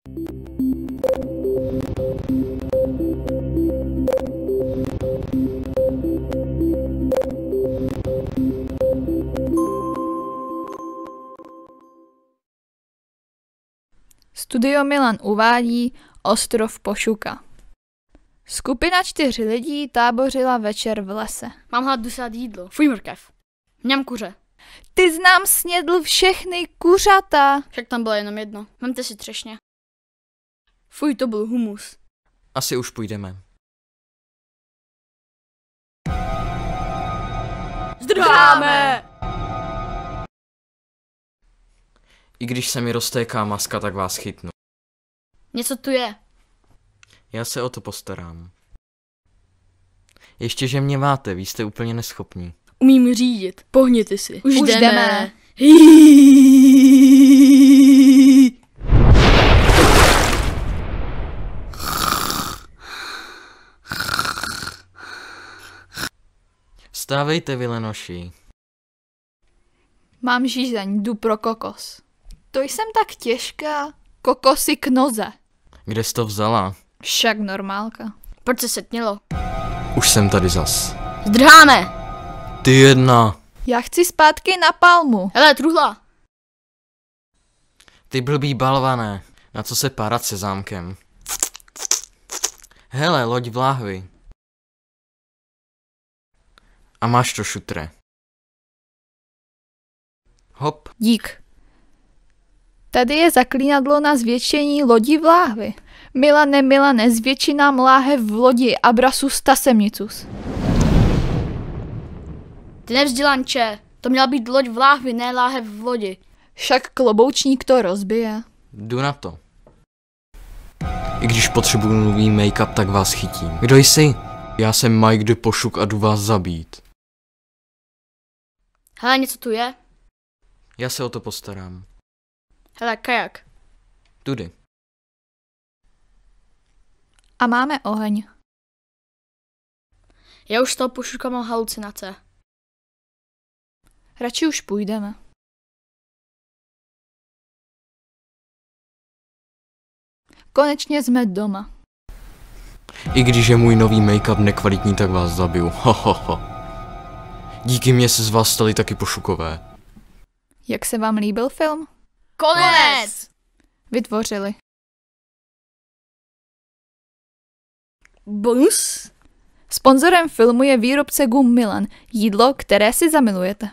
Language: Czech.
Studio Milan uvádí Ostrov Pošuka. Skupina 4 lidí tábořila večer v lese. Mám hlad, jdu si dát jídlo. Fuj mrkev. Mňam kuře. Ty jsi nám snědl všechny kuřata. Však tam bylo jenom jedno. Vemte si třešně. Fuj, to byl humus. Asi už půjdeme. Zdrháme! I když se mi roztéká maska, tak vás chytnu. Něco tu je. Já se o to postarám. Ještě, že mě máte, vy jste úplně neschopní. Umím řídit. Pohněte si. Už jdeme. Vstávejte, vy lenoši. Mám žízeň, jdu pro kokos. To jsem tak těžká. Kokosy k noze. Kde jsi to vzala? Však normálka. Proč se setnělo? Už jsem tady zas. Zdrháme! Ty jedna. Já chci zpátky na palmu. Hele, truhla. Ty blbý balvané. Na co se párat se zámkem? Hele, loď v láhvi. A máš to, šutre. Hop. Dík. Tady je zaklínadlo na zvětšení lodi v láhvi. Milane, zvětši nám láhev v lodi abrasus tasemnicus. Ty nevzdělanče. To měla být loď v láhvi, ne láhev v lodi. Však kloboučník to rozbije. Jdu na to. I když potřebuju nový make-up, tak vás chytím. Kdo jsi? Já jsem Mike the Pošuk a jdu vás zabít. Hele, něco tu je. Já se o to postarám. Hele, kajak. Tudy. A máme oheň. Já už z toho Pošuka mám halucinace. Radši už půjdeme. Konečně jsme doma. I když je můj nový make-up nekvalitní, tak vás zabiju. Ho. Díky mně se z vás stali taky pošukové. Jak se vám líbil film? Konec! Vytvořili Bonus? Sponzorem filmu je výrobce gum Milan, jídlo, které si zamilujete.